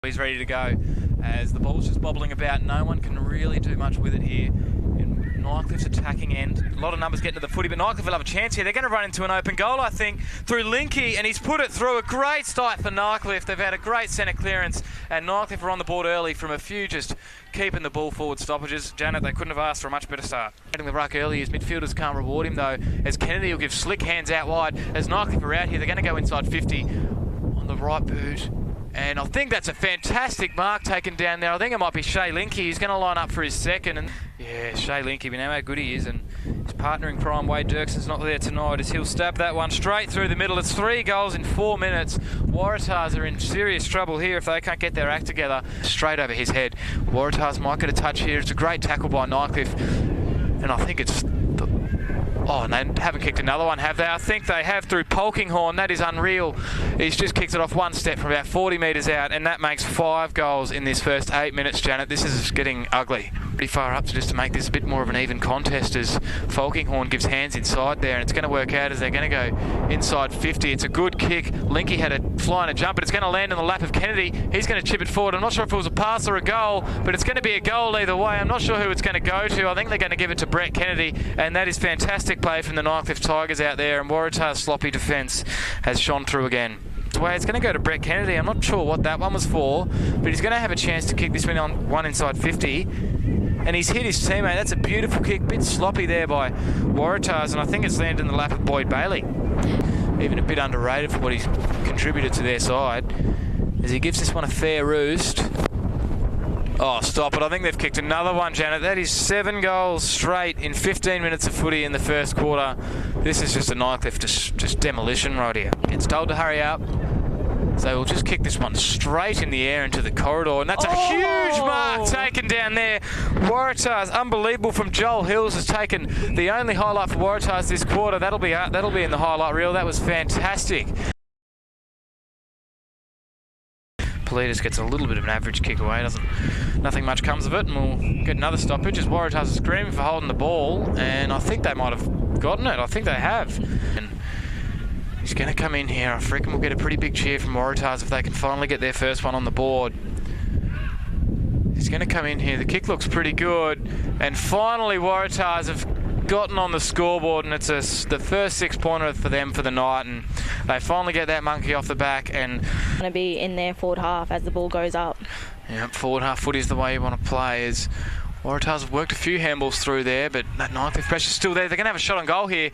He's ready to go as the ball's just bobbling about. No one can really do much with it here. In Nightcliff's attacking end, a lot of numbers getting to the footy, but Nightcliff will have a chance here. They're going to run into an open goal, I think, through Linky, and he's put it through. A great start for Nightcliff. They've had a great centre clearance, and Nightcliff are on the board early from a few just keeping the ball forward stoppages. Janet, they couldn't have asked for a much better start. Getting the ruck early, his midfielders can't reward him though, as Kennedy will give slick hands out wide. As Nightcliff are out here, they're going to go inside 50 on the right boot. And I think that's a fantastic mark taken down there. I think it might be Shea Linky. He's going to line up for his second. And yeah, Shea Linky, we know how good he is. And his partner in crime, Wade Dirkson's not there tonight, as he'll stab that one straight through the middle. It's 3 goals in 4 minutes. Waratahs are in serious trouble here if they can't get their act together. Straight over his head. Waratahs might get a touch here. It's a great tackle by Nightcliff. And I think it's... Oh, and they haven't kicked another one, have they? I think they have through Polkinghorn. That is unreal. He's just kicked it off one step from about 40 metres out, and that makes 5 goals in this first 8 minutes, Janet. This is getting ugly. Pretty far up just to make this a bit more of an even contest, as Polkinghorn gives hands inside there, and it's going to work out as they're going to go inside 50. It's a good kick. Linky had a fly and a jump, but it's going to land in the lap of Kennedy. He's going to chip it forward. I'm not sure if it was a pass or a goal, but it's going to be a goal either way. I'm not sure who it's going to go to. I think they're going to give it to Brett Kennedy, and that is fantastic play from the Nightcliff Tigers out there, and Waratah's sloppy defence has shone through again. It's going to go to Brett Kennedy. I'm not sure what that one was for, but he's going to have a chance to kick this one inside 50, and he's hit his teammate. That's a beautiful kick, bit sloppy there by Waratahs, and I think it's landed in the lap of Boyd Bailey. Even a bit underrated for what he's contributed to their side, as he gives this one a fair roost. Oh, stop it. I think they've kicked another one, Janet. That is 7 goals straight in 15 minutes of footy in the first quarter. This is just a Nightcliff, just demolition right here. Gets told to hurry up. So we'll just kick this one straight in the air into the corridor. And that's a huge mark taken down there. Waratahs, unbelievable from Joel Hills, has taken the only highlight for Waratahs this quarter. That'll be in the highlight reel. That was fantastic. Politis gets a little bit of an average kick away, nothing much comes of it, and we'll get another stoppage as Waratahs are screaming for holding the ball, and I think they might have gotten it. I think they have. And he's going to come in here. I reckon we'll get a pretty big cheer from Waratahs if they can finally get their first one on the board. He's going to come in here. The kick looks pretty good, and finally Waratahs have gotten on the scoreboard, and it's the first 6-pointer for them for the night, and they finally get that monkey off the back. And going to be in their forward half as the ball goes up. Yeah, forward half footy is the way you want to play. As Waratahs have worked a few handballs through there, but that Nightcliff pressure's still there. They're going to have a shot on goal here,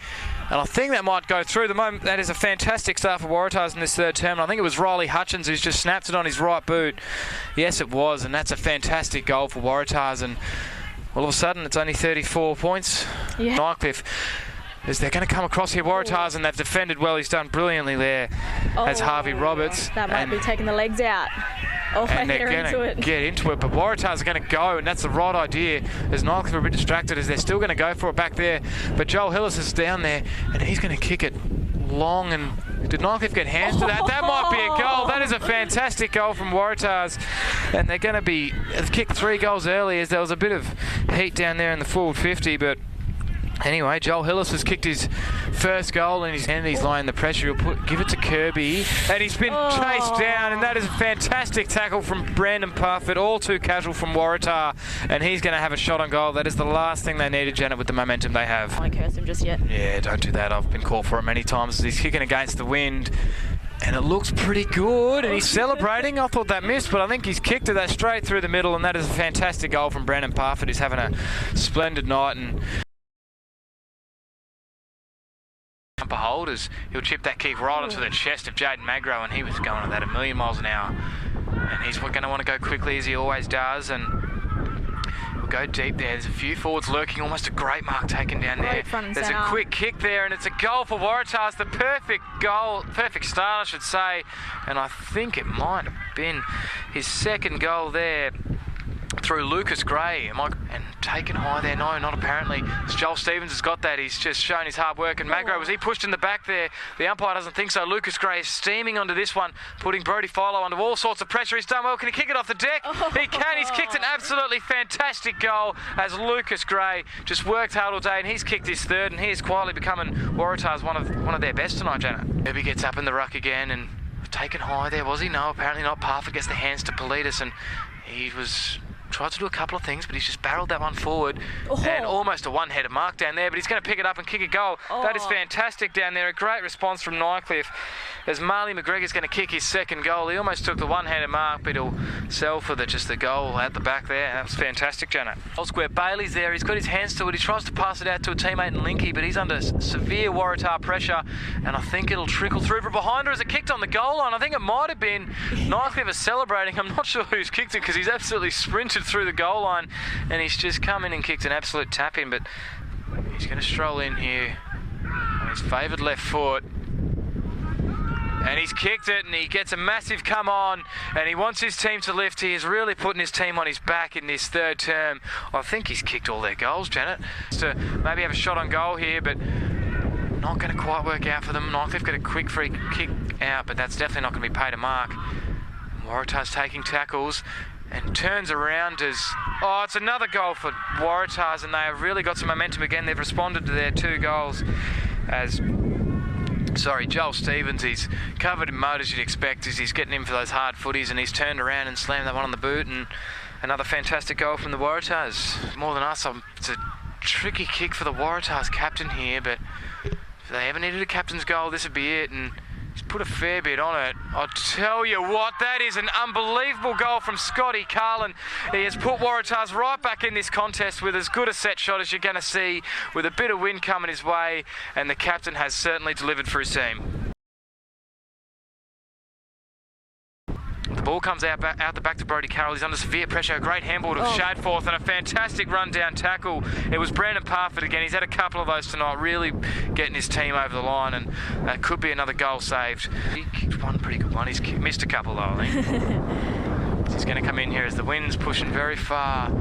and I think that might go through. The moment that is a fantastic start for Waratahs in this third term. I think it was Riley Hutchins who's just snapped it on his right boot. Yes, it was, and that's a fantastic goal for Waratahs. And all of a sudden, it's only 34 points. Yeah. Nightcliff, as they're going to come across here, Waratahs, and they've defended well. He's done brilliantly there as Harvey Roberts. That might be taking the legs out. And they're going to get into it, but Waratahs are going to go, and that's the right idea, as Nightcliff are a bit distracted, as they're still going to go for it back there. But Joel Hillis is down there, and he's going to kick it long. And did Nightcliff get hands to that? That might be a goal. That is a fantastic goal from Waratahs, and they're going to have kicked 3 goals early, as there was a bit of heat down there in the forward 50, but anyway, Joel Hillis has kicked his first goal in his hand. He's laying the pressure. He'll give it to Kirby, and he's been chased down, and that is a fantastic tackle from Brandon Parfitt. All too casual from Waratah, and he's going to have a shot on goal. That is the last thing they needed, Janet, with the momentum they have. I won't curse him just yet. Yeah, don't do that. I've been called for it many times. He's kicking against the wind, and it looks pretty good, and he's celebrating. I thought that missed, but I think he's kicked it that straight through the middle, and that is a fantastic goal from Brandon Parfitt. He's having a splendid night, and holders, he'll chip that kick right onto the chest of Jaden Magro, and he was going at that a million miles an hour, and he's going to want to go quickly, as he always does, and we'll go deep there. There's a few forwards lurking. Almost a great mark taken down there. There's a quick kick there, and it's a goal for Waratahs. The perfect goal, perfect start I should say, and I think it might have been his second goal there through Lucas Gray, and taken high there. No, not apparently. Joel Stevens has got that. He's just shown his hard work, and Magro, was he pushed in the back there? The umpire doesn't think so. Lucas Gray is steaming onto this one, putting Brody Philo under all sorts of pressure. He's done well. Can he kick it off the deck? He can. He's kicked an absolutely fantastic goal, as Lucas Gray just worked hard all day, and he's kicked his third, and he is quietly becoming Waratahs one of their best tonight, Janet. Kirby gets up in the ruck again, and taken high there, was he? No, apparently not. Parfitt gets the hands to Politis, and he tried to do a couple of things, but he's just barreled that one forward, and almost a one-header mark down there, but he's going to pick it up and kick a goal. That is fantastic down there. A great response from Nightcliff as Marley McGregor's going to kick his second goal. He almost took the one-header mark, but he'll sell for just the goal at the back there. That was fantastic, Janet. Goal square, Bailey's there. He's got his hands to it. He tries to pass it out to a teammate in Linky, but he's under severe Waratah pressure, and I think it'll trickle through from behind her as it kicked on the goal line. I think it might have been Nightcliff is celebrating. I'm not sure who's kicked it because he's absolutely sprinted through the goal line, and he's just come in and kicked an absolute tap in, but he's going to stroll in here on his favoured left foot. And he's kicked it, and he gets a massive come on, and he wants his team to lift. He is really putting his team on his back in this third term. I think he's kicked all their goals, Janet. To maybe have a shot on goal here, but not going to quite work out for them. Nightcliff got a quick free kick out, but that's definitely not going to be paid a mark. Waratah's taking tackles and turns around as... Oh, it's another goal for Waratahs, and they have really got some momentum again. They've responded to their 2 goals as... Sorry, Joel Stevens, he's covered in mud as you'd expect as he's getting in for those hard footies, and he's turned around and slammed that one on the boot, and another fantastic goal from the Waratahs. More than us, it's a tricky kick for the Waratahs captain here, but if they ever needed a captain's goal, this would be it, and he's put a fair bit on it. I'll tell you what, that is an unbelievable goal from Scotty Carlin. He has put Waratahs right back in this contest with as good a set shot as you're going to see, with a bit of wind coming his way, and the captain has certainly delivered for his team. The ball comes out the back to Brodie Carroll. He's under severe pressure. A great handball to Shadforth and a fantastic run-down tackle. It was Brandon Parfitt again. He's had a couple of those tonight, really getting his team over the line, and that could be another goal saved. He kicked one pretty good one. He's missed a couple though, I think. He's going to come in here as the wind's pushing very far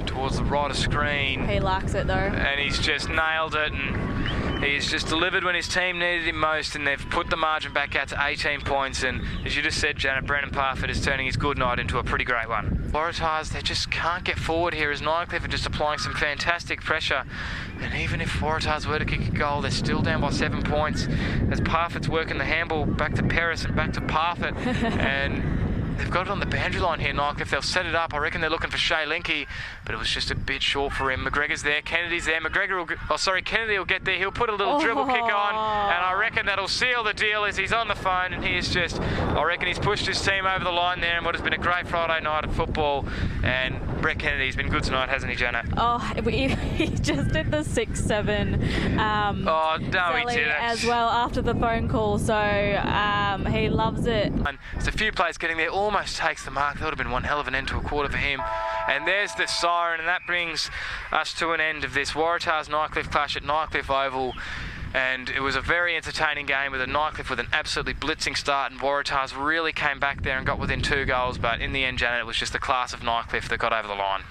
towards the right of screen. He likes it though. And he's just nailed it, and he's just delivered when his team needed him most, and they've put the margin back out to 18 points. And as you just said, Janet, Brandon Parfitt is turning his good night into a pretty great one. Waratahs, they just can't get forward here as Nightcliff are just applying some fantastic pressure. And even if Waratahs were to kick a goal, they're still down by 7 points as Parfitt's working the handball back to Paris and back to Parfitt. And they've got it on the boundary line here, Nightcliff. They'll set it up. I reckon they're looking for Shay Linky, but it was just a bit short for him. McGregor's there. Kennedy's there. Kennedy will get there. He'll put a little dribble kick on, and I reckon that'll seal the deal as he's on the phone, and he is just... I reckon he's pushed his team over the line there in what has been a great Friday night of football, and Brett Kennedy's been good tonight, hasn't he, Janet? Oh, he just did the 6-7 he didn't. as well after the phone call, so he loves it. And there's a few players getting there, almost takes the mark. That would have been one hell of an end to a quarter for him. And there's the siren, and that brings us to an end of this Waratahs Nightcliff clash at Nightcliff Oval. And it was a very entertaining game with a Nightcliff with an absolutely blitzing start, and Waratahs really came back there and got within 2 goals, but in the end, Janet, it was just the class of Nightcliff that got over the line.